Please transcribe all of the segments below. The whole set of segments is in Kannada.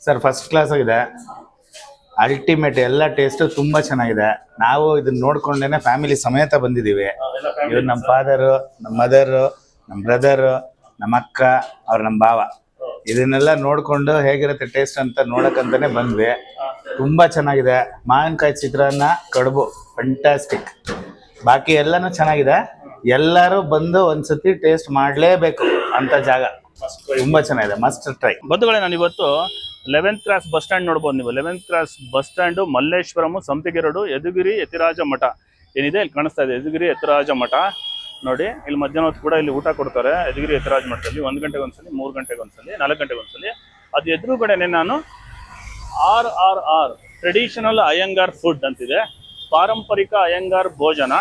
ಸರ್ ಫಸ್ಟ್ ಕ್ಲಾಸ್ ಆಗಿದೆ, ಅಲ್ಟಿಮೇಟ್. ಎಲ್ಲ ಟೇಸ್ಟ್ ತುಂಬಾ ಚೆನ್ನಾಗಿದೆ. ನಾವು ಇದನ್ನ ನೋಡ್ಕೊಂಡೇನೆ ಫ್ಯಾಮಿಲಿ ಸಮೇತ ಬಂದಿದ್ದೀವಿ. ಇವ್ರು ನಮ್ಮ ಫಾದರು, ನಮ್ಮ ಮದರು, ನಮ್ಮ ಬ್ರದರು, ನಮ್ಮ ಅಕ್ಕ, ಅವ್ರು ನಮ್ಮ ಭಾವ. ಇದನ್ನೆಲ್ಲ ನೋಡ್ಕೊಂಡು ಹೇಗಿರುತ್ತೆ ಟೇಸ್ಟ್ ಅಂತ ನೋಡಕ್ಕಂತಾನೆ ಬಂದ್ವಿ. ತುಂಬಾ ಚೆನ್ನಾಗಿದೆ. ಮಾವಿನಕಾಯಿ ಚಿತ್ರಾನ್ನ, ಕಡುಬು ಫ್ಯಾಂಟಾಸ್ಟಿಕ್. ಬಾಕಿ ಎಲ್ಲಾನು ಚೆನ್ನಾಗಿದೆ. ಎಲ್ಲರೂ ಬಂದು ಒಂದ್ಸತಿ ಟೇಸ್ಟ್ ಮಾಡಲೇಬೇಕು ಅಂತ ಜಾಗ. ತುಂಬಾ ಚೆನ್ನಾಗಿದೆ, ಮಸ್ಟ್ ಟ್ರೈ. ಬಂಧುಗಳೇ, ನಾನು ಇವತ್ತು 11th ಕ್ರಾಸ್ ಬಸ್ ಸ್ಟ್ಯಾಂಡ್ ನೋಡ್ಬೋದು. ನೀವು 11th cross bus stand, Malleshwaram, ಸಂಪಿಗೆ ರೋಡು, ಯದುಗಿರಿ ಯತಿರಾಜ ಮಠ ಏನಿದೆ ಇಲ್ಲಿ ಕಾಣಿಸ್ತಾ ಇದೆ. ಯದುಗಿರಿ ಯತಿರಾಜ ಮಠ ನೋಡಿ. ಇಲ್ಲಿ ಮಧ್ಯಾಹ್ನ ಹೊತ್ತು ಕೂಡ ಇಲ್ಲಿ ಊಟ ಕೊಡ್ತಾರೆ ಯದುಗಿರಿ ಯತಿರಾಜ ಮಠದಲ್ಲಿ. 1 ಗಂಟೆಗೆ ಒಂದ್ಸಲಿ, 3 ಗಂಟೆಗೆ ಒಂದ್ಸಲಿ, 4 ಗಂಟೆಗೆ ಒಂದ್ಸಲಿ. ಅದು ಎದುರುಗಡೆನೆ ನಾನು RRR ಟ್ರೆಡಿಷನಲ್ ಅಯ್ಯಂಗಾರ್ ಫುಡ್ ಅಂತಿದೆ, ಪಾರಂಪರಿಕ ಅಯ್ಯಂಗಾರ್ ಭೋಜನ.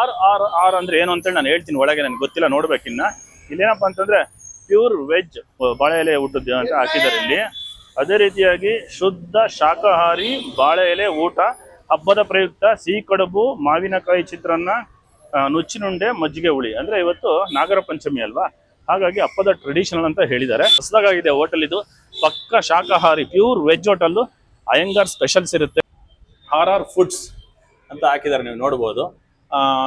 RRR ಅಂದ್ರೆ ಏನು ಅಂತೇಳಿ ನಾನು ಹೇಳ್ತೀನಿ ಒಳಗೆ, ನನಗೆ ಗೊತ್ತಿಲ್ಲ, ನೋಡ್ಬೇಕಿನ್ನ. ಇಲ್ಲೇನಪ್ಪ ಅಂತಂದ್ರೆ ಪ್ಯೂರ್ ವೆಜ್ ಬಾಳೆ ಎಲೆ ಊಟದ ಅಂತ ಹಾಕಿದ್ದಾರೆ ಇಲ್ಲಿ. ಅದೇ ರೀತಿಯಾಗಿ ಶುದ್ಧ ಶಾಕಾಹಾರಿ ಬಾಳೆ ಎಲೆ ಊಟ. ಹಬ್ಬದ ಪ್ರಯುಕ್ತ ಸಿಹಿ ಕಡುಬು, ಮಾವಿನಕಾಯಿ ಚಿತ್ರಾನ್ನ, ನುಚ್ಚಿನುಂಡೆ, ಮಜ್ಜಿಗೆ ಹುಳಿ. ಅಂದ್ರೆ ಇವತ್ತು ನಾಗರ ಪಂಚಮಿ ಅಲ್ವಾ, ಹಾಗಾಗಿ ಹಬ್ಬದ ಟ್ರೆಡಿಷನಲ್ ಅಂತ ಹೇಳಿದ್ದಾರೆ. ಹೊಸದಾಗಿದೆ ಹೋಟೆಲ್ ಇದು, ಪಕ್ಕ ಶಾಕಾಹಾರಿ pure veg hotel. Iyengar specials ಇರುತ್ತೆ. RR ಫುಡ್ಸ್ ಅಂತ ಹಾಕಿದ್ದಾರೆ, ನೀವು ನೋಡ್ಬೋದು.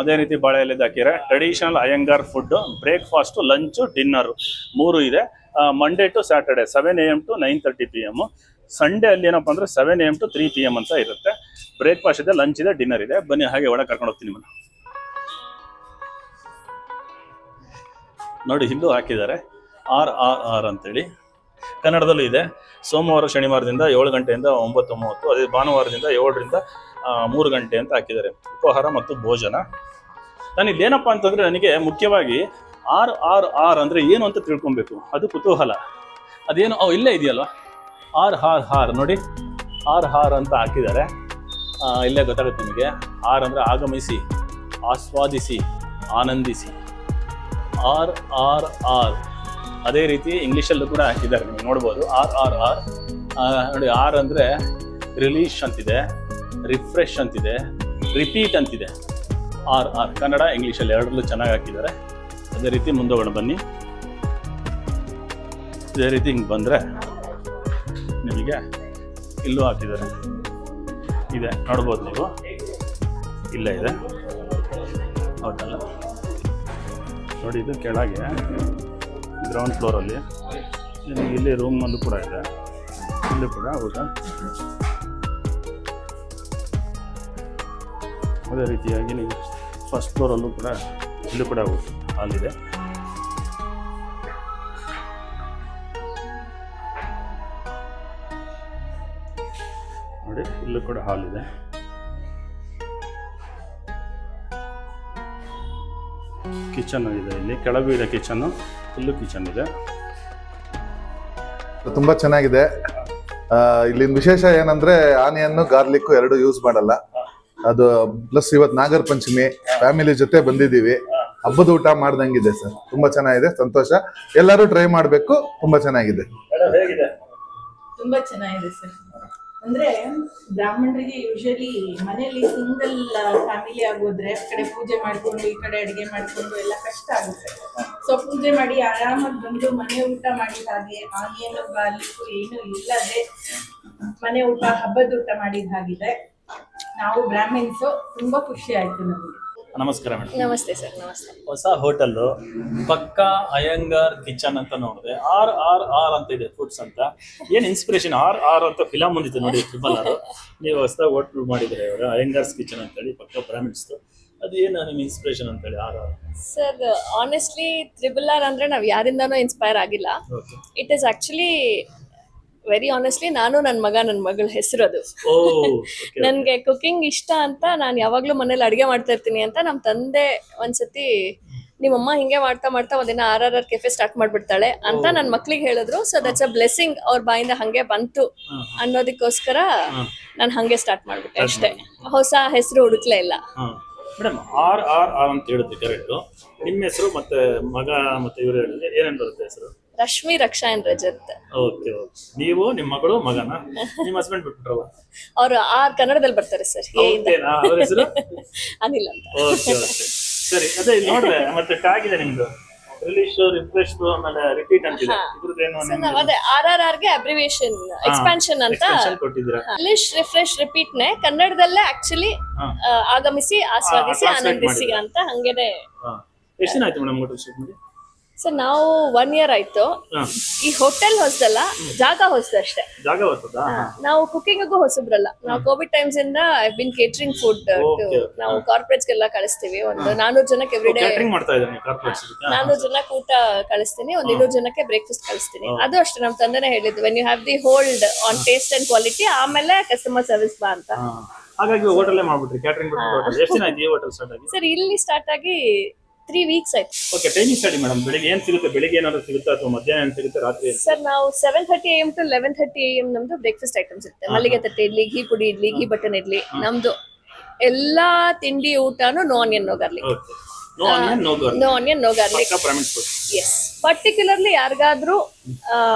ಅದೇ ರೀತಿ ಬಾಳೆ ಎಲೆದು ಹಾಕಿದ್ದಾರೆ. Traditional Iyengar food. Breakfast, lunch, dinner 3 ಇದೆ. Monday to Saturday 7 AM to 9:30 PM. Sunday ಅಲ್ಲಿ ಏನಪ್ಪ ಅಂದ್ರೆ 7 AM to 3 PM ಅಂತ ಇರುತ್ತೆ. ಬ್ರೇಕ್ಫಾಸ್ಟ್ ಇದೆ, ಲಂಚ್ ಇದೆ, ಡಿನ್ನರ್ ಇದೆ. ಬನ್ನಿ ಹಾಗೆ ಒಳಗೆ ಕರ್ಕೊಂಡು ಹೋಗ್ತೀನಿ ನಿಮ್ಮನ್ನು. ನೋಡಿ, ಇಲ್ಲೂ ಹಾಕಿದ್ದಾರೆ RRR ಅಂತೇಳಿ, ಕನ್ನಡದಲ್ಲೂ ಇದೆ. ಸೋಮವಾರ ಶನಿವಾರದಿಂದ 7 ಗಂಟೆಯಿಂದ 9:30, ಅದೇ ಭಾನುವಾರದಿಂದ 7 ರಿಂದ 3 ಗಂಟೆ ಅಂತ ಹಾಕಿದ್ದಾರೆ. ಉಪಹಾರ ಮತ್ತು ಭೋಜನ. ನಾನು ಇಲ್ಲೇನಪ್ಪ ಅಂತಂದ್ರೆ ನನಗೆ ಮುಖ್ಯವಾಗಿ RRR ಅಂದ್ರೆ ಏನು ಅಂತ ತಿಳ್ಕೊಬೇಕು, ಅದು ಕುತೂಹಲ. ಅದೇನು ಇಲ್ಲೇ ಇದೆಯಲ್ವ, RRR ನೋಡಿ, RR ಅಂತ ಹಾಕಿದ್ದಾರೆ. ಇಲ್ಲೇ ಗೊತ್ತಾಗುತ್ತೆ ನಿಮಗೆ. ಆರ್ ಅಂದ್ರೆ ಆಗಮಿಸಿ, ಆಸ್ವಾದಿಸಿ, ಆನಂದಿಸಿ. RRR. ಅದೇ ರೀತಿ ಇಂಗ್ಲೀಷಲ್ಲೂ ಕೂಡ ಹಾಕಿದ್ದಾರೆ, ನೀವು ನೋಡ್ಬೋದು. RRR ನೋಡಿ. ಆರ್ ಅಂದ್ರೆ ರಿಲೀಶ್ ಅಂತಿದೆ, ರಿಫ್ರೆಶ್ ಅಂತಿದೆ, ರಿಪೀಟ್ ಅಂತಿದೆ. RR ಕನ್ನಡ ಇಂಗ್ಲೀಷಲ್ಲಿ ಎರಡರಲ್ಲೂ ಚೆನ್ನಾಗಿ ಹಾಕಿದ್ದಾರೆ. ಅದೇ ರೀತಿ ಮುಂದೋಗೋಣ ಬನ್ನಿ. ಇದೇ ರೀತಿ ಹಿಂಗೆ ಬಂದರೆ ನಿಮಗೆ ಇಲ್ಲೂ ಹಾಕಿದ್ದಾರೆ, ಇದೆ ನೋಡ್ಬೋದು ನೀವು. ಇಲ್ಲೇ ಇದೆ ಹೌದಲ್ಲ ನೋಡಿ. ಇದು ಕೆಳಗೆ ಗ್ರೌಂಡ್ ಫ್ಲೋರಲ್ಲಿ ನಿಮಗೆ ಇಲ್ಲಿ ರೂಮಲ್ಲೂ ಕೂಡ ಇದೆ. ಇಲ್ಲೂ ಕೂಡ ಊಟ. ಅದೇ ರೀತಿಯಾಗಿ ನೀವು ಫಸ್ಟ್ ಫ್ಲೋರಲ್ಲೂ ಕೂಡ ಇಲ್ಲೂ ಕೂಡ ಊಟ ಹಾಲಿದೆ. ನೋಡಿ, ಇಲ್ಲೂ ಕೂಡ ಹಾಲ್ ಇದೆ. ಕಿಚನ್ ಇದೆ, ಇಲ್ಲಿ ಕೆಳಗೂ ಇದೆ ಕಿಚನ್ನು, ಇಲ್ಲೂ ಕಿಚನ್ ಇದೆ. ತುಂಬಾ ಚೆನ್ನಾಗಿದೆ. ಇಲ್ಲಿನ ವಿಶೇಷ ಏನಂದ್ರೆ ಆನಿಯನ್, ಗಾರ್ಲಿಕ್ ಎರಡು ಯೂಸ್ ಮಾಡಲ್ಲ. ಅದು ಪ್ಲಸ್ ಇವತ್ತು ನಾಗರ ಪಂಚಮಿ, ಫ್ಯಾಮಿಲಿ ಜೊತೆ ಬಂದಿದ್ದೀವಿ. ಹಬ್ಬದ ಊಟ ಮಾಡ್ದಂಗಿದೆ ಸರ್. ತುಂಬಾ ಚೆನ್ನಾಗಿದೆ, ಸಂತೋಷ. ಎಲ್ಲರೂ ಟ್ರೈ ಮಾಡ್ಬೇಕು. ತುಂಬಾ ಚೆನ್ನಾಗಿದೆ. ತುಂಬಾ ಚೆನ್ನಾಗಿದೆ ಸರ್. ಅಂದ್ರೆ ಬ್ರಾಹ್ಮಣರಿಗೆ ಯೂಶಲಿ ಮನೆಯಲ್ಲಿ ಸಿಂಗಲ್ ಫ್ಯಾಮಿಲಿ ಆಗೋದ್ರೆ ಆ ಕಡೆ ಪೂಜೆ ಮಾಡ್ಕೊಂಡು ಈ ಕಡೆ ಅಡಿಗೆ ಮಾಡ್ಕೊಂಡು ಎಲ್ಲ ಕಷ್ಟ ಆಗುತ್ತೆ. ಸೊ ಪೂಜೆ ಮಾಡಿ ಆರಾಮಾಗಿ ಬಂದು ಮನೆ ಊಟ ಮಾಡಿದ ಹಾಗೆ, ಆನಿಯನ್ ಗಾರ್ಲಿಕ್ ಏನು ಇಲ್ಲದೆ ಮನೆ ಊಟ, ಹಬ್ಬದ ಊಟ ಮಾಡಿದ ಹಾಗಿದೆ. ನಾವು ಬ್ರಾಹ್ಮಿನ್ಸು, ತುಂಬಾ ಖುಷಿ ಆಯ್ತು ನಮಗೆ. ನಮಸ್ಕಾರ ಮೇಡಮ್. ನಮಸ್ತೆ ಸರ್. ನಮಸ್ತೆ. ಹೊಸ ಹೋಟೆಲ್ಲು, ಪಕ್ಕಾ ಅಯ್ಯಂಗಾರ್ ಕಿಚನ್ ಅಂತ ನೋಡಿದೆ. RRR ಅಂತ ಇದೆ ಫುಡ್ಸ್ ಅಂತ. ಏನು ಇನ್ಸ್ಪಿರೇಷನ್? RR ಅಂತ ಫಿಲಮ್ ಬಂದಿತ್ತು ನೋಡಿ, RRR. ನೀವು ಹೊಸದಾಗಿ ಹೋಟೆಲ್ ಮಾಡಿದ್ರೆ ಇವಾಗ ಅಯ್ಯಂಗಾರ್ಸ್ ಕಿಚನ್ ಅಂತೇಳಿ, ಪಕ್ಕ ಬ್ರಾಹ್ಮಿನ್ಸ್ದು. ಅದು ಏನು ನಿಮ್ಮ ಇನ್ಸ್ಪಿರೇಷನ್ ಅಂತೇಳಿ RR? ಸರ್ ಆನೆಸ್ಟ್ಲಿ RRR ಅಂದ್ರೆ ನಾವು ಯಾರಿಂದಾನೂ ಇನ್ಸ್ಪೈರ್ ಆಗಿಲ್ಲ. It is actually very honestly ನಾನು ನನ್ನ ಮಗಳ ಹೆಸರು ಅದು. ನನ್ಗೆ ಕುಕಿಂಗ್ ಇಷ್ಟ ಅಂತ ನಾನು ಯಾವಾಗ್ಲೂ ಮನೇಲಿ ಅಡಿಗೆ ಮಾಡ್ತಾ ಇರ್ತೀನಿ ಅಂತ ನಮ್ಮ ತಂದೆ ಒಂದ್ಸತಿ ನಿಮ್ಮಮ್ಮ ಹಿಂಗೆ ಮಾಡ್ತಾ ಮಾಡ್ತಾ ಒಂದಿನ RRR ಕೆಫೆ ಸ್ಟಾರ್ಟ್ ಮಾಡ್ಬಿಡ್ತಾಳೆ ಅಂತ ನನ್ನ ಮಕ್ಳಿಗೆ ಹೇಳಿದ್ರು. So that's a blessing. ಅವ್ರ ಬಾಯಿಂದ ಹಂಗೆ ಬಂತು ಅನ್ನೋದಕ್ಕೋಸ್ಕರ ನಾನು ಹಂಗೆ ಸ್ಟಾರ್ಟ್ ಮಾಡ್ಬಿಟ್ಟೆ ಅಷ್ಟೇ. ಹೊಸ ಹೆಸರು ಹುಡುಕ್ಲೇ ಇಲ್ಲ. ಮೇಡಮ್, RRR ಅಂತ ಹೇಳಿದ್ರಿ ಕರೆಕ್ಟು. ನಿಮ್ಮ ಹೆಸರು ಮತ್ತೆ ಮಗ ಮತ್ತೆ ಇವರು ಹೇಳಿದ್ರೆ ಏನೇನು ಬರುತ್ತೆ ಹೆಸರು? Rashmi, Raksha and Rajat. Okay okay. ನೀವು ನಿಮ್ಮ ಮಗಳು ಮಗನ? ನಿಮ್ಮ ಹಸ್ಬೆಂಡ್ ಬಿಟ್ಬಿಟ್ರಲ್ಲ? ಅವರು ಕನ್ನಡದಲ್ಲಿ ಬರ್ತಾರೆ ಸರ್. ಅವ್ರ ಹೆಸರು ಅನಿಲ್ ಅಂತ. ಓಕೆ ಓಕೆ ಸರಿ. ಅದೇ ಇಲ್ಲಿ ನೋಡ್ರೆ ಮತ್ತೆ ಟ್ಯಾಗ್ ಇದೆ ನಿಮ್ದು. ರಿಲೀಶ್, ರಿಫ್ರೆಶ್, ಆಮೇಲೆ ರಿಪೀಟ್ ಅಂತಿದೆ. ಇದ್ರದ್ದೇನು ಸೊ ನಾವ್ ಅದೇ RRR ಗೆ ಅಬ್ರಿವೇಷನ್ ಎಕ್ಸ್ಪಾನ್ಷನ್ ಅಂತ ಕೊಟ್ಟಿದ್ದೀರಾ? ರಿಲೀಶ್, ರಿಫ್ರೆಶ್, ರಿಪೀಟ್ ನೇ ಕನ್ನಡದಲ್ಲೇ ಆಕ್ಚುಲಿ ಆಗಮಿಸಿ ಆಸ್ವಾದಿಸಿ ಆನಂದಿಸಿ ಅಂತ ಹಂಗೇನೆ. ಎಷ್ಟು ದಿನ ಆಯ್ತು ಮೇಡಮ್ ಹೋಟೆಲ್ ಸ್ಟಾರ್ಟ್ ಮಾಡಿ? ಸರ್ ನಾವು 1 year ಆಯ್ತು. ಈ ಹೋಟೆಲ್ ಹೊಸದಲ್ಲ, ಜಾಗ ಹೊಸದಷ್ಟೇ. ಜಾಗ ಹೊಸದಾ? ನಾವು ಕುಕಿಂಗ್ಗೂ ಹೊಸಬ್ರಲ್ಲ. ನಾವು ಕೋವಿಡ್ ಟೈಮ್ಸ್ ಇಂದ ಐ ಬಿನ್ ಕೇಟರಿಂಗ್ ಫುಡ್. ನಾವು ಕಾರ್ಪೊರೇಟ್ಸ್ ಗೆಲ್ಲ ಕಳಿಸ್ತೀವಿ. ಒಂದು 400 ಜನಕ್ಕೆ ಎವ್ರಿಡೇ ಕ್ಯಾಟರಿಂಗ್ ಮಾಡ್ತಾ ಇದ್ದೀನಿ. ಕಾರ್ಪೊರೇಟ್ಸ್ 400 ಜನಕ್ಕೆ ಊಟ ಕಳಿಸ್ತೀನಿ, ಒಂದು 200 ಜನಕ್ಕೆ ಬ್ರೇಕ್ಫಾಸ್ಟ್ ಕಳಿಸ್ತೀನಿ. ಅದು ಅಷ್ಟೇ ನಮ್ ತಂದೆನೇ ಹೇಳಿದ್ದು, when you have the hold on taste and quality, ಆಮೇಲೆ ಕಸ್ಟಮರ್ ಸರ್ವಿಸ್ ಬಾ ಅಂತ. ಹಾಗಾಗಿ ಹೋಟೆಲ್ ಮಾಡ್ಬಿಟ್ರಿ, ಕ್ಯಾಟರಿಂಗ್ ಹೋಟೆಲ್. ಎಷ್ಟು ದಿನ ಆಯ್ತು ಈ ಹೋಟೆಲ್ ಸ್ಟಾರ್ಟ್ ಆಗಿ? ಸರ್ ಇಲ್ಲಿ ಸ್ಟಾರ್ಟ್ ಆಗಿ 3 weeks ಆಯ್ತು. Okay, timing start madam. ಬೆಳಿಗ್ಗೆ ಏನ್ ಸಿಗುತ್ತೆ? ಬೆಳಿಗ್ಗೆ ಏನಾದ್ರು ಸಿಗುತ್ತೆ ಅಥವಾ ಮಧ್ಯಾಹ್ನ ಏನ್ ಸಿಗುತ್ತೆ? ರಾತ್ರಿ? ಸರ್ ನಾವು 7:30 AM to 11:30 AM ನಮ್ದು ಬ್ರೇಕ್ಫಾಸ್ಟ್ ಐಟಮ್ಸ್ ಇರುತ್ತೆ. ಮಲ್ಲಿಗೆ ತಟ್ಟೆ ಇಡ್ಲಿ, ಘೀ ಪುಡಿ ಇಡ್ಲಿ, ಘೀ ಬಟನ್ ಇಡ್ಲಿ. ನಮ್ದು ಎಲ್ಲಾ ತಿಂಡಿ ಊಟನು no onion no garlic. No onion no garlic. Yes. Particularly ಯಾರಿಗಾದ್ರೂ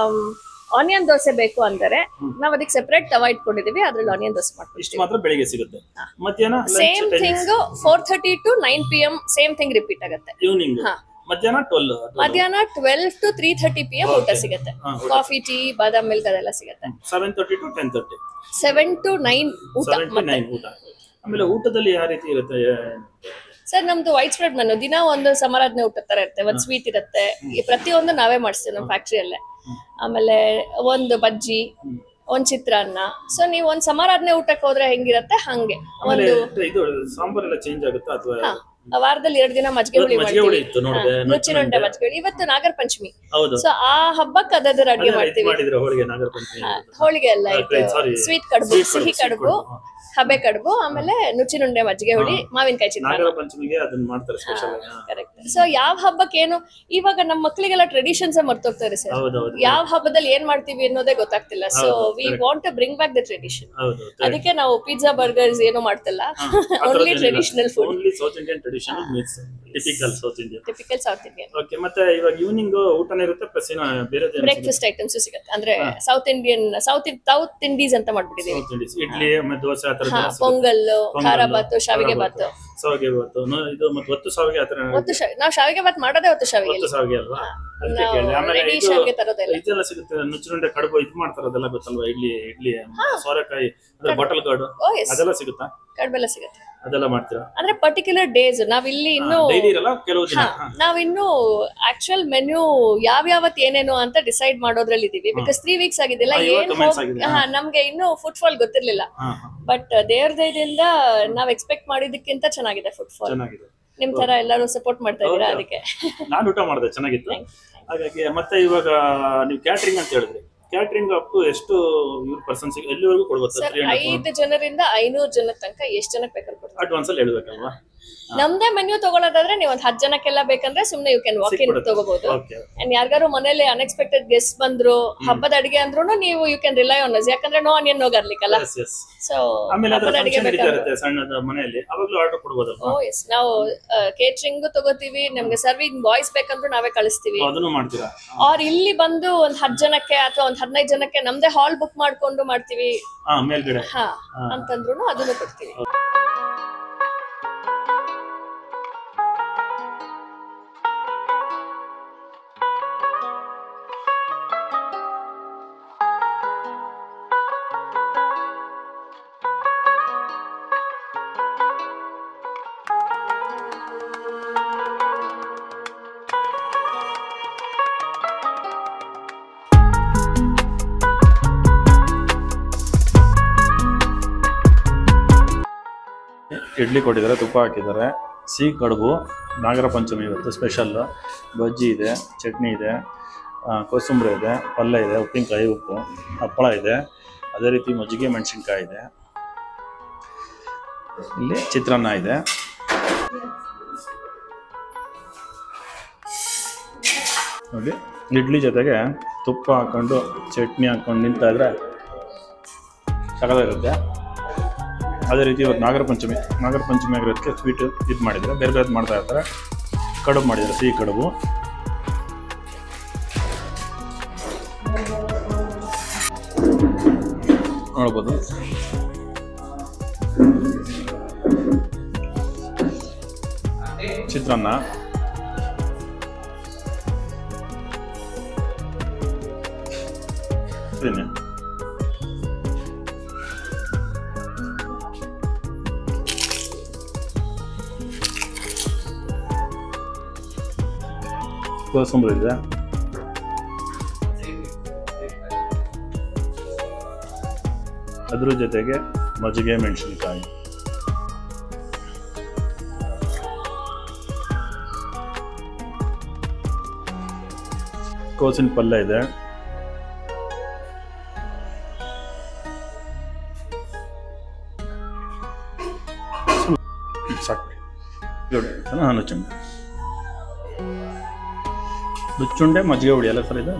ಆನಿಯನ್ ದೋಸೆ ಬೇಕು ಅಂದರೆ ನಾವು ಅದಕ್ಕೆ ಸೆಪರೇಟ್ ತವಾ ಇಟ್ಕೊಂಡಿದೀವಿ, ಅದ್ರಲ್ಲಿ ಆನಿಯನ್ ದೋಸೆ ಮಾಡ್ತೀವಿ. ಇಷ್ಟು ಮಾತ್ರ ಬೆಳಿಗ್ಗೆ ಸಿಗುತ್ತೆ. ಮಧ್ಯಾಹ್ನ same thing 4:30 to 9 PM same thing repeat ಆಗುತ್ತೆ. ಈವ್ನಿಂಗ್ ಮಧ್ಯಾಹ್ನ 12 to 3:30 PM ಊಟ ಸಿಗುತ್ತೆ. ಕಾಫಿ, ಟೀ, ಬಾದಾಮ್ ಮಿಲ್ಕ್ ಅದೆಲ್ಲ ಸಿಗುತ್ತೆ. 7:30 to 10:30. 7 to 9 ಊಟ. 7 to 9 ಊಟ. ಆಮೇಲೆ ಊಟದಲ್ಲಿ ಯಾವ ರೀತಿ ಇರುತ್ತೆ? ಸರ್ ನಮ್ದು ವೈಟ್ ಸ್ಪ್ರೆಡ್ ಮೆನು, ದಿನ ಒಂದು ಸಮಾರಾಧನೆ ಊಟ ತರ ಇರುತ್ತೆ. ಒಂದ್ ಸ್ವೀಟ್ ಇರುತ್ತೆ, ಪ್ರತಿಯೊಂದು ನಾವೇ ಮಾಡಿಸ್ತೀವಿ ನಮ್ಮ ಫ್ಯಾಕ್ಟ್ರಿಯಲ್ಲೇ. ಆಮೇಲೆ ಒಂದು ಬಜ್ಜಿ, ಒಂದ್ ಚಿತ್ರಾನ್ನ. ಸೊ ನೀವು ಒಂದ್ ಸಮಾರಾಧನೆ ಊಟಕ್ಕೆ ಹೋದ್ರೆ ಹೆಂಗಿರತ್ತೆ ಹಂಗೆ. ಒಂದು ಇದು ಸಾಂಬಾರ್ ಎಲ್ಲ ಚೇಂಜ್ ಆಗುತ್ತಾ ಅಥವಾ ವಾರದಲ್ಲಿ 2 ದಿನ ಮಜ್ಜಿಗೆ ಹುಳಿ ಮಾಡ್ತೀವಿ. ರುಚಿನುಂಡೆ ಮಜ್ಜಿಗೆ ಹುಳಿ. ಇವತ್ತು ನಾಗರ ಪಂಚಮಿ, ಸೊ ಆ ಹಬ್ಬಕ್ಕೆ ಅದರ ಅಡಿಗೆ ಮಾಡ್ತೀವಿ. ಹೋಳಿಗೆ ಎಲ್ಲ ಸ್ವೀಟ್ ಕಡುಬು, ಸಿಹಿ ಕಡುಬು, ಹಬೆ ಕಡುಬು, ಆಮೇಲೆ ನುಚ್ಚಿನುಂಡೆ ಮಜ್ಜಿಗೆ ಹುಳಿ, ಮಾವಿನಕಾಯಿ ಚಿತ್ರಾನ್ನ. ನಾಗರ ಪಂಚಮಿಗೆ ಅದನ್ನ ಮಾಡ್ತಾರೆ ಸ್ಪೆಷಲ್ ಆಗಿ. ಕರೆಕ್ಟ್. ಸೊ ಯಾವ ಹಬ್ಬಕ್ಕೆ ಏನು, ಇವಾಗ ನಮ್ಮ ಮಕ್ಕಳಿಗೆಲ್ಲ ಟ್ರೆಡಿಷನ್ಸ್ ಮರ್ತೋಗ್ತಾರೆ ಸರ್. ಯಾವ ಹಬ್ಬದಲ್ಲಿ ಏನ್ ಮಾಡ್ತೀವಿ ಅನ್ನೋದೇ ಗೊತ್ತಾಗ್ತಿಲ್ಲ. So we want to bring back the tradition. ಅದಕ್ಕೆ ನಾವು ಪಿಜ್ಜಾ, ಬರ್ಗರ್ಸ್ ಏನು ಮಾಡ್ತಿಲ್ಲ, only traditional food. Only South Indian traditional means typical South Indian. Typical South Indian. Okay, ಮತ್ತೆ ಇವಾಗ ಈವ್ನಿಂಗ್ ಊಟನೇ ಇರುತ್ತೆ ಪ್ಲಸ್ ಏನೋ ಬೇರೆ ಬ್ರೇಕ್ಫಾಸ್ಟ್ ಐಟಮ್ಸ್ ಸಿಗುತ್ತೆ. ಅಂದ್ರೆ ಸೌತ್ ಇಂಡಿಯನ್, ಸೌತ್ ಇಂಡೀಸ್ ಅಂತ ಮಾಡ್ಬಿಟ್ಟಿದ್ದೀವಿ. ಇಡ್ಲಿ, ದೋಸೆ, ಪೊಂಗಲ್, ಖಾರ ಬಾತು, ಶಾವಿಗೆ ಬಾತು. ಶಾವಿಗೆ ಬಾತು ಇದು ಮತ್ತೆ ಒತ್ತು ಶಾವಿಗೆ ಆತರ. ನಾವು ಶಾವಿಗೆ ಬಾತ್ ಮಾಡೋದೇ ಒತ್ತು ಶಾವಿಗೆ ಅಲ್ವಾ? ಆಮೇಲೆ ಇದೆಲ್ಲ ಸಿಗುತ್ತೆ. ನುಚ್ಚಿನುಂಡೆ ಕಡುಬು ಇದು ಮಾಡ್ತಾರೆ, ಅದೆಲ್ಲ ಗೊತ್ತಲ್ವಾ? ಇಡ್ಲಿ ಸೋರೆಕಾಯಿ, ಬಾಟಲ್ ಗಾರ್ಡು ಅದೆಲ್ಲ ಸಿಗುತ್ತಾ? ಕಡುಬೆಲ್ಲ ಸಿಗುತ್ತೆ. ಅದೆಲ್ಲ ಮಾಡ್ತೀರಾ? ಅಂದ್ರೆ ಪರ್ಟಿಕ್ಯುಲರ್ ಡೇಸ್ ನಾವಿಲ್ಲಿ ಇನ್ನು ಕೆಲವು ದಿನ ನಾವಿನ್ನು ಆಕ್ಚುಯಲ್ ಮೆನ್ಯೂ ಯಾವ್ಯಾವತ್ ಏನೇನು ಅಂತ ಡಿಸೈಡ್ ಮಾಡೋದ್ರಲ್ಲಿ ಇದೀವಿ. ಬಿಕಾಸ್ 3 weeks ಆಗಿದ್ದಿಲ್ಲ, ನಮ್ಗೆ ಇನ್ನು ಫುಡ್ ಫಾಲ್ ಗೊತ್ತಿರ್ಲಿಲ್ಲ. ಬಟ್ ದೇವ್ರ ದಯದಿಂದ ನಾವ್ ಎಕ್ಸ್ಪೆಕ್ಟ್ ಮಾಡಿದಕ್ಕಿಂತ ಚೆನ್ನಾಗಿದೆ ಫುಡ್ ಫಾಲ್. ನಿಮ್ ತರ ಎಲ್ಲರೂ ಸಪೋರ್ಟ್ ಮಾಡ್ತಾ ಇದೀರಾ, ಅದಕ್ಕೆ. ನಾನು ಊಟ ಮಾಡಿದೆ, ಚೆನ್ನಾಗಿತ್ತು. ಹಾಗಾಗಿ ಮತ್ತೆ ಇವಾಗ ನೀವು ಕ್ಯಾಟರಿಂಗ್ ಅಂತ ಹೇಳಿದ್ರಿ. ಕ್ಯಾಟರಿಂಗ್ ಅಪ್ ಟು ಎಷ್ಟು ಪರ್ಸನ್ಸ್ ಎಲ್ಲಿವರೆಗೂ ಕೊಡ್ಬೋದು ಸರ್? 5 ಜನರಿಂದ 500 ಜನ ತನಕ ಎಷ್ಟು ಜನಕ್ಕೆ ಬೇಕಾದ್ರೂ ಕೊಡ್ತೀವಿ. ಅಡ್ವಾನ್ಸ್ ಅಲ್ಲಿ ಹೇಳ್ಬೇಕಲ್ವಾ? ನಮ್ದೇ ಮೆನ್ಯೂ ತಗೊಳ್ಳೋದಾದ್ರೆ ನೀವು ಒಂದ್ 10 ಜನಕ್ಕೆಲ್ಲ ಬೇಕಂದ್ರೆ ಸುಮ್ನೆ ಯು ಕ್ಯಾನ್ ವಾಕ್ ಇನ್ ತಗೋಬಹುದು. ಅಂಡ್ ಯಾರಿಗಾರು ಮನೇಲಿ ಅನ್ಎಕ್ಸ್ಪೆಕ್ಟೆಡ್ ಗೆಸ್ಟ್ ಬಂದ್ರು, ಹಬ್ಬದ ಅಡಿಗೆ ಅಂದ್ರೂ ನೀವು you can rely on us. ಯಾಕಂದ್ರೆ ನೋ ಆನಿಯನ್ ನೋ ಗಾರ್ಲಿಕ್ ಅಲ್ಲ. ಸೊ ಹಬ್ಬದ ಅಡಿಗೆ ಬೇಕಾದ್ರೆ ಸಣ್ಣದ ಮನೆಯಲ್ಲಿ ಅವಾಗಲೂ ಆರ್ಡರ್ ಕೊಡಬಹುದಲ್ವಾ? ಓ ಎಸ್, ನಾವು ಕೇಟರಿಂಗ್ ತಗೋತೀವಿ. ನಮ್ಗೆ ಸರ್ವಿಂಗ್ ಬಾಯ್ಸ್ ಬೇಕಂದ್ರೂ ನಾವೇ ಕಳಿಸ್ತೀವಿ. ಅದನ್ನು ಮಾಡ್ತೀರಾ? ಆರ್ ಇಲ್ಲಿ ಬಂದು ಒಂದ್ 10 ಜನಕ್ಕೆ ಅಥವಾ ಒಂದ್ 15 ಜನಕ್ಕೆ ನಮ್ದೇ ಹಾಲ್ ಬುಕ್ ಮಾಡ್ಕೊಂಡು ಮಾಡ್ತೀವಿ ಮೇಲ್ಗಡೆ ಅಂತಂದ್ರು ಅದನ್ನು ಕೊಡ್ತೀವಿ. ಇಡ್ಲಿ ಕೊಟ್ಟಿದ್ದಾರೆ, ತುಪ್ಪ ಹಾಕಿದ್ದಾರೆ, ಸಿಹಿ ಕಡುಬು, ನಾಗರ ಪಂಚಮಿ ಇವತ್ತು ಸ್ಪೆಷಲ್. ಬಜ್ಜಿ ಇದೆ, ಚಟ್ನಿ ಇದೆ, ಕೋಸಂಬರಿ ಇದೆ, ಪಲ್ಯ ಇದೆ, ಉಪ್ಪಿನಕಾಯಿ, ಉಪ್ಪು, ಹಪ್ಪಳ ಇದೆ, ಅದೇ ರೀತಿ ಮಜ್ಜಿಗೆ ಮೆಣಸಿನ್ಕಾಯಿ ಇದೆ, ಇಲ್ಲಿ ಚಿತ್ರಾನ್ನ ಇದೆ. ನೋಡಿ, ಇಡ್ಲಿ ಜೊತೆಗೆ ತುಪ್ಪ ಹಾಕ್ಕೊಂಡು ಚಟ್ನಿ ಹಾಕ್ಕೊಂಡು ನಿಂತಾ ಇದ್ರೆ ಸಕಲಾಗಿರುತ್ತೆ. ಅದೇ ರೀತಿ ಇವತ್ತು ನಾಗರ ಪಂಚಮಿ ಆಗಿರೋದಕ್ಕೆ ಸ್ವೀಟ್ ಇದು ಮಾಡಿದರೆ, ಬೇರೆ ಬೇರೆ ಮಾಡ್ತಾ ಇರ್ತಾರೆ. ಕಡುಬು ಮಾಡಿದ್ದಾರೆ, ಸಿಹಿ ಕಡುಬು. ನೋಡ್ಬೋದು. ಚಿತ್ರಾನ್ನ, ಇದನ್ನೇ ಕೋಸಂಬರಿ ಇದೆ, ಅದ್ರ ಜೊತೆಗೆ ಮಜ್ಜಿಗೆ ಮೆಣಸಿನಕಾಯಿ, ಕೋಸಿನ ಪಲ್ಯ ಇದೆ, ಸಾಕು ನುಚ್ಚುಂಡೆ, ನುಚ್ಚುಂಡೆ ಮಜ್ಜಿಗೆ ಹುಡಿ ಎಲ್ಲ ಸರ್ ಇದೆ.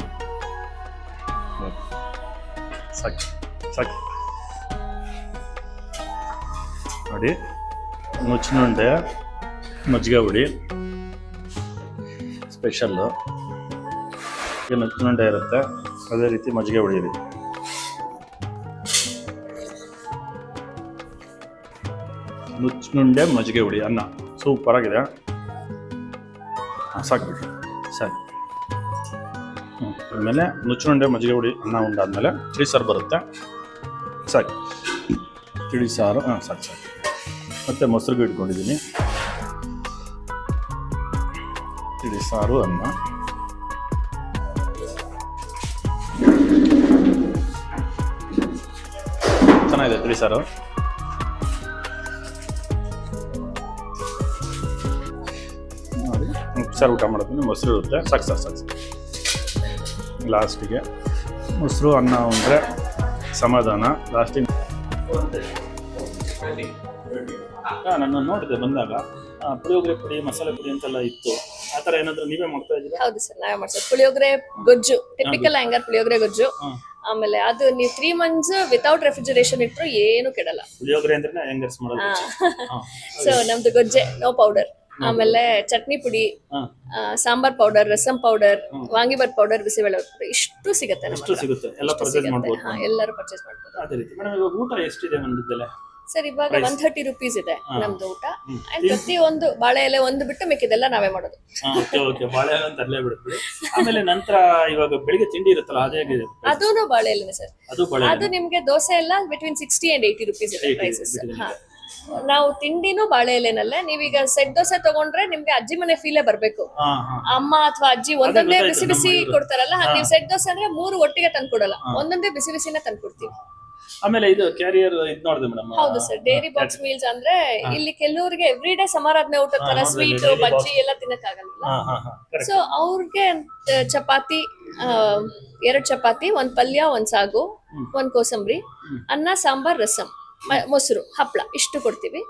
ಸಾಕು ಸಾಕು ನೋಡಿ, ನುಚ್ಚುಂಡೆ ಮಜ್ಜಿಗೆ ಹುಡಿ ಸ್ಪೆಷಲ್ಲು. ಈಗ ನುಚ್ಚುಂಡೆ ಇರುತ್ತೆ, ಅದೇ ರೀತಿ ಮಜ್ಜಿಗೆ ಹುಡಿ ಇರುತ್ತೆ. ನುಚ್ಚುಂಡೆ ಮಜ್ಜಿಗೆ ಹುಡಿ ಅನ್ನ ಸೂಪರ್ ಆಗಿದೆ. ಸಾಕು ಬಿಡಿ ಸಾಕು. ಆಮೇಲೆ ನುಚ್ಚುಂಡೆ ಮಜ್ಜಿಗೆ ಹುಡಿ ಅನ್ನ ಉಂಡಾದ್ಮೇಲೆ ತಿಳಿ ಸಾರು ಬರುತ್ತೆ. ಸಾಕು ತಿಳಿ ಸಾರು. ಸಾಕು ಸಾಕು. ಮತ್ತು ಮೊಸರು ಇಟ್ಕೊಂಡಿದ್ದೀನಿ. ತಿಳಿ ಸಾರು ಅನ್ನ, ಚೆನ್ನಾಗಿದೆ ತಿಳಿ ಸಾರು. ನೋಡಿ ಸಾರು ಊಟ ಮಾಡೋದ್ಮೇಲೆ ಮೊಸರು ಇರುತ್ತೆ. ಸಾಕು ಸಾಕು ಸಾಕು. ಲಾಸ್ಟಿಗೆ ಮೊಸರು ಅನ್ನ ಉಂಡ್ರೆ ಸಮಾಧಾನ. ಲಾಸ್ಟಿಗೆ ನಾನು ನೋಡಿದೆ ಬಂದಾಗ ಪುಳಿಯೋಗರೆ ಪುಡಿ, ಮಸಾಲೆ ಪುಡಿ ಅಂತೆಲ್ಲ ಇತ್ತು. ಆ ಥರ ಏನಾದರೂ ನೀವೇ ಮಾಡ್ತಾ ಇದ್ದೀರಾ? ಹೌದು ಸರ್, ನಾವೇ ಮಾಡ್ಸೋದು. ಪುಳಿಯೋಗರೆ ಗೊಜ್ಜು, ಟಿಪಿಕಲ್ ಆಂಗರ್ ಪುಳಿಯೋಗರೆ ಗೊಜ್ಜು. ಆಮೇಲೆ ಅದು ನೀವು 3 months ವಿತೌಟ್ ರೆಫ್ರಿಜರೇಷನ್ ಇಟ್ಟರು ಏನು ಕೆಡಲ್ಲ. ಪುಳಿಯೋಗರೆ ಅಂದ್ರೆ ಹೆಂಗರ್ಸ್ ಮಾಡೋದು. ಸೊ ನಮ್ದು ಗೊಜ್ಜೆ ನೋ ಪೌಡರ್. ಆಮೇಲೆ ಚಟ್ನಿ ಪುಡಿ, sambar powder, rasam powder, vangibath powder, bisibele powder ಇಷ್ಟು ಸಿಗುತ್ತೆ. ಸಿಗುತ್ತೆ, ಎಲ್ಲ ಪರ್ಚೇಸ್ ಮಾಡ್ಬೋದು. ಎಲ್ಲರೂ ಪರ್ಚೇಸ್ ಮಾಡ್ಬೋದು. ಅದೇ ರೀತಿ ಮೇಡಮ್, ಇವಾಗ ಊಟ ಎಷ್ಟಿದೆ ನಮ್ದಿದ್ದೆಲ್ಲ? ಸರ್ ಇವಾಗ 130 rupees ಇದೆ ನಮ್ದು ಊಟ. ಪ್ರತಿಯೊಂದು ಬಾಳೆ ಎಲೆ ಒಂದು ಬಿಟ್ಟು ಮಿಕ್ಕಿದೆಲ್ಲ ನಾವೇ ಮಾಡೋದು. ಬಾಳೆ ಎಲೆ ಅಂತ ಅಲ್ಲೇ ಬಿಡ್ತೀವಿ. ಆಮೇಲೆ ನಂತರ ಇವಾಗ ಬೆಳಿಗ್ಗೆ ತಿಂಡಿ ಇರುತ್ತಲ್ಲ, ಅದೇ ಹೇಗಿದೆ? ಅದೂನು ಬಾಳೆ ಎಲೆನೆ ಸರ್. ಅದು ನಿಮ್ಗೆ ದೋಸೆ ಎಲ್ಲ ಬಿಟ್ವೀನ್ 60 and 80 rupees ಇದೆ ಪ್ರೈಸಸ್. ನಾವು ತಿಂಡಿನೂ ಬಾಳೆ ಎಲೆನಲ್ಲೇ. ನೀವೀಗ ಸೆಟ್ ದೋಸೆ ತಗೊಂಡ್ರೆ ನಿಮ್ಗೆ ಅಜ್ಜಿ ಮನೆ ಫೀಲೇ ಬರ್ಬೇಕು. ಅಮ್ಮ ಅಥವಾ ಅಜ್ಜಿ ಒಂದೊಂದೇ ಬಿಸಿ ಬಿಸಿ ಕೊಡ್ತಾರಲ್ಲ, ನೀವು ಸೆಟ್ ದೋಸೆ ಅಂದ್ರೆ 3 ಒಟ್ಟಿಗೆ ತಂದ್ಕೊಡಲ್ಲ, ಒಂದೊಂದೇ ಬಿಸಿ ಬಿಸಿನೇ ತಂದ್ಕೊಡ್ತೀವಿ. ಆಮೇಲೆ ಇದು ಕ್ಯಾರಿಯರ್ ಇದು ನೋಡಿದೆ ಮೇಡಮ್. ಹೌದು ಸರ್, ಡೈರಿ ಬಾಕ್ಸ್ ಮೀಲ್ಸ್ ಅಂದ್ರೆ ಇಲ್ಲಿ ಕೆಲವರಿಗೆ ಎವ್ರಿ ಡೇ ಸಮಾರಾಧನೆ ಊಟದ ತರ ಸ್ವೀಟ್ ಬಜ್ಜಿ ಎಲ್ಲ ತಿನ್ನಕ್ಕಾಗಲ್ಲ. ಸೊ ಅವ್ರಿಗೆ ಚಪಾತಿ, 2 ಚಪಾತಿ, 1 ಪಲ್ಯ, 1 ಸಾಗು, 1 ಕೋಸಂಬರಿ, ಅನ್ನ, ಸಾಂಬಾರ್, ರಸಂ, ಮೊಸರು, ಹಪ್ಪಳ ಇಷ್ಟು ಕೊಡ್ತೀವಿ.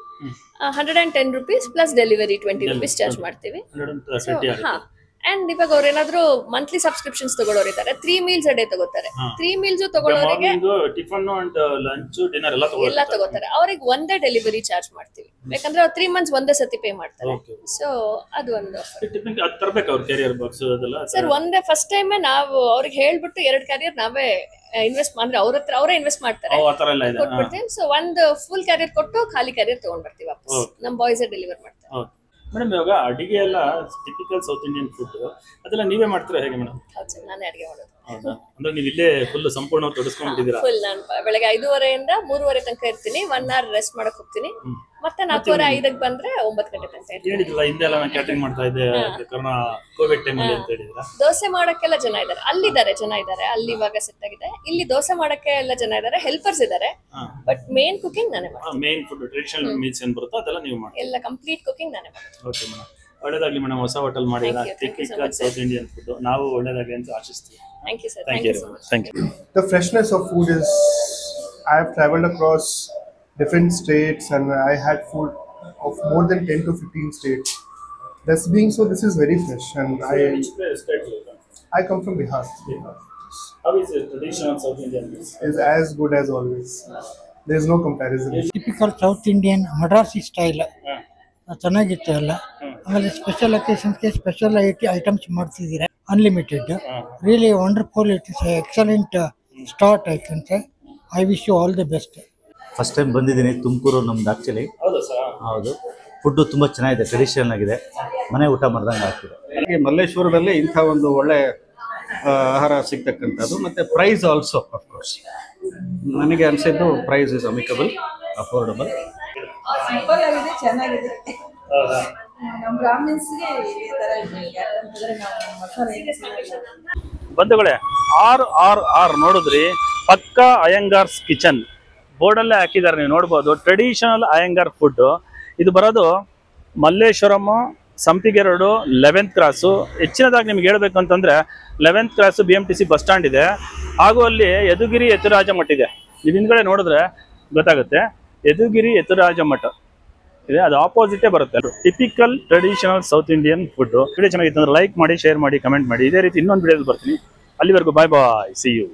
110 rupees plus delivery 20 rupees charge ಮಾಡ್ತೀವಿ. ಅಂಡ್ ಇವಾಗ ಅವ್ರ ಏನಾದ್ರು ಮಂತ್ಲಿ ಸಬ್ಸ್ಕ್ರಿಪ್ಷನ್ಸ್ ತಗೊಳ್ಳೋರಿದ್ದಾರೆ, 3 meals a day ತಗೋತಾರೆ. 3 meals ತಗೊಳ್ಳೋರಿಗೆ ಟಿಫನ್ ಅಂಡ್ ಲಂಚ್ ಡಿನ್ನರ್ ಎಲ್ಲ ತಗೋತಾರೆ. ಅವ್ರಿಗೆ ಒಂದೇ ಡೆಲಿವರಿ ಚಾರ್ಜ್ ಮಾಡ್ತೀವಿ, ಯಾಕಂದ್ರೆ ಅವ್ರು 3 months ಒಂದೇ ಸತಿ ಪೇ ಮಾಡ್ತಾರೆ. ಸೊ ಅದು ಒಂದು ತರಬೇಕು ಅವ್ರ ಕ್ಯಾರಿಯರ್ ಬಾಕ್ಸ್ ಅದೆಲ್ಲ. ಸರ್ ಒಂದೇ ಫಸ್ಟ್ ಟೈಮ್ ನಾವು ಅವ್ರಿಗೆ ಹೇಳ್ಬಿಟ್ಟು 2 ಕ್ಯಾರಿಯರ್ ನಾವೇ ಇನ್ವೆಸ್ಟ್ ಅಂದ್ರೆ ಅವ್ರ ಹತ್ರ ಅವರೇ ಇನ್ವೆಸ್ಟ್ ಮಾಡ್ತಾರೆ, ಕೊಟ್ಬಿಡ್ತೀವಿ. ಸೊ ಒಂದು ಫುಲ್ ಕ್ಯಾರಿಯರ್ ಕೊಟ್ಟು ಖಾಲಿ ಕ್ಯಾರಿಯರ್ ತಗೊಂಡ್ ಬರ್ತೀವಿ ವಾಪಸ್. ನಮ್ಮ ಬಾಯ್ಸ್ ಡೆಲಿವರ್ ಮಾಡ್ತಾರೆ. ಮೇಡಮ್ ಇವಾಗ ಅಡಿಗೆ ಎಲ್ಲ ಟಿಪಿಕಲ್ ಸೌತ್ ಇಂಡಿಯನ್ ಫುಡ್ ಅದೆಲ್ಲ ನೀವೇ ಮಾಡ್ತೀರಾ ಹೇಗೆ ಮೇಡಮ್? ಹೌದು ಸರ್, ನಾನೇ ಅಡಿಗೆ ಮಾಡೋದು. ಅಂದ್ರೆ ನೀವು ಇಲ್ಲೇ ಫುಲ್ ಸಂಪೂರ್ಣ ತೊಡಸ್ಕೊಂಡಿದ್ದೀರಾ? ಫುಲ್ ನಾನು ಬೆಳಗ್ಗೆ 5:30 3:30 ತನಕ ಇರ್ತೀನಿ. 1 hour ರೆಸ್ಟ್ ಮಾಡಕ್ ಹೋಗ್ತೀನಿ. ಮತ್ತೆ 4:45 ಬಂದ್ರೆ 9 ಗಂಟೆ ತನಕ ಇರ್ತೀನಿ. ಹೇಳಿದ್ರಲ್ಲ ಹಿಂದೆಲ್ಲ ನಾನು ಕ್ಯಾಟರಿಂಗ್ ಮಾಡ್ತಾ ಇದ್ದೆ ಕಾರಣ ಕೋವಿಡ್ ಟೈಮ್ ಅಲ್ಲಿ ಅಂತ ಹೇಳಿದ್ರ. ದೋಸೆ ಮಾಡಕ್ಕೆಲ್ಲ ಜನ ಇದ್ದಾರೆ, ಅಲ್ಲಿದ್ದಾರೆ ಜನ ಇದ್ದಾರೆ. ಅಲ್ಲಿ ಇವಾಗ ಸೆಟ್ ಆಗಿದೆ. ಇಲ್ಲಿ ದೋಸೆ ಮಾಡಕ್ಕೆ ಎಲ್ಲ ಜನ ಇದ್ದಾರೆ, ಹೆಲ್ಪರ್ಸ್ ಇದ್ದಾರೆ. ಬಟ್ ಮೇನ್ ಕುಕಿಂಗ್ ನಾನೇ ಮಾಡ್ತೀನಿ. ಮೇನ್ ಫುಡ್ ಟ್ರೆಡಿಷನಲ್ ಮೀಲ್ಸ್ ಏನ್ ಬರುತ್ತೋ ಅದೆಲ್ಲ ನೀವು ಮಾಡ್ತೀರಾ? ಎಲ್ಲ ಕಂಪ್ಲೀಟ್ ಕುಕಿಂಗ್ ನಾನೇ ಮಾಡ್ತೀನಿ. ಓಕೆ ಮೇಡಮ್, ಒಳ್ಳೇದಾಗ್ಲಿ ಮೇಡಮ್. ಹೊಸ ಹೋಟೆಲ್ ಮಾಡಿದ್ರ ಟಿಪಿಕಲ್ ಸೌತ್ ಇಂಡಿಯನ್ ಫುಡ್. ನಾವು ಒಳ್ಳೇದಾಗ್ಲಿ ಅಂತ ಆಶಿಸ್ತೀವಿ. Thank you sir. Thank you so much. Thank you. The freshness of food is, I have traveled across different states and I had food of more than 10 to 15 states. Thus being so, this is very fresh and I come from Bihar. How is the traditional South Indian meals? Is as good as always. There is no comparison. Typical South Indian Madrasi style ಚೆನ್ನಾಗಿತ್ತು ಎಲ್ಲ. ಆಮೇಲೆ ಸ್ಪೆಷಲ್ ಅಕೇಶನ್ಸ್ಗೆ ಸ್ಪೆಷಲ್ ಐಟಮ್ಸ್ ಮಾಡ್ತಿದ್ದೀರಾ, unlimited. Really wonderful, it is excellent start I can say. I wish you all the best. First time ಬಂದಿದ್ದೀನಿ ತುಮಕೂರು ನಮ್ದು ಆ್ಯಕ್ಚುಲಿ. ಹೌದು, ಫುಡ್ಡು ತುಂಬ ಚೆನ್ನಾಗಿದೆ, ಟ್ರೆಡಿಷನಲ್ ಆಗಿದೆ, ಮನೆ ಊಟ ಮಾಡ್ದಂಗೆ ಆಗ್ತಿದೆ. ಮಲ್ಲೇಶ್ವರದಲ್ಲಿ ಇಂಥ ಒಂದು ಒಳ್ಳೆ ಆಹಾರ ಸಿಗ್ತಕ್ಕಂಥದ್ದು ಮತ್ತು ಪ್ರೈಸ್ ಆಲ್ಸೋ ಅಫ್ಕೋರ್ಸ್ ನನಗೆ ಅನಿಸಿದ್ದು price is amicable affordable. Simple ಆಗಿದೆ, ಚೆನ್ನಾಗಿದೆ. ನಮ್ಮ ಬ್ರಾಹ್ಮಿನ್ಸ್ಗೆ ಈ ಥರ ಯಾಕಂತಂದ್ರೆ ನಾವು ಮಸಾಲೆ ಬಂಧುಗಳೇ, RRR ನೋಡಿದ್ರಿ, ಪಕ್ಕಾ ಅಯ್ಯಂಗಾರ್ಸ್ ಕಿಚನ್ ಬೋರ್ಡಲ್ಲೇ ಹಾಕಿದ್ದಾರೆ, ನೀವು ನೋಡ್ಬೋದು. ಟ್ರೆಡಿಷನಲ್ ಅಯ್ಯಂಗಾರ್ ಫುಡ್ ಇದು ಬರೋದು ಮಲ್ಲೇಶ್ವರಂ ಸಂಪಿಗೆ ರೋಡು 11th ಕ್ರಾಸು. ಹೆಚ್ಚಿನದಾಗಿ ನಿಮ್ಗೆ ಹೇಳ್ಬೇಕು ಅಂತಂದ್ರೆ 11th cross BMTC bus stand ಇದೆ, ಹಾಗೂ ಅಲ್ಲಿ ಯದುಗಿರಿ ಯತಿರಾಜ ಮಠ ಇದೆ. ನೀವು ಹಿಂದ್ಗಡೆ ನೋಡಿದ್ರೆ ಗೊತ್ತಾಗುತ್ತೆ, ಯದುಗಿರಿ ಯತಿರಾಜ ಮಠ ಇದೆ, ಅದು ಆಪೋಸಿಟೇ ಬರುತ್ತೆ. Typical traditional south Indian food. Video ಚೆನ್ನಾಗಿತ್ತು ಅಂದ್ರೆ ಲೈಕ್ ಮಾಡಿ, ಶೇರ್ ಮಾಡಿ, ಕಮೆಂಟ್ ಮಾಡಿ. ಇದೇ ರೀತಿ ಇನ್ನೊಂದು ವಿಡಿಯೋದಲ್ಲಿ ಬರ್ತೀನಿ. ಅಲ್ಲಿವರೆಗೂ ಬಾಯ್ ಬಾಯ್, ಸಿ ಯು.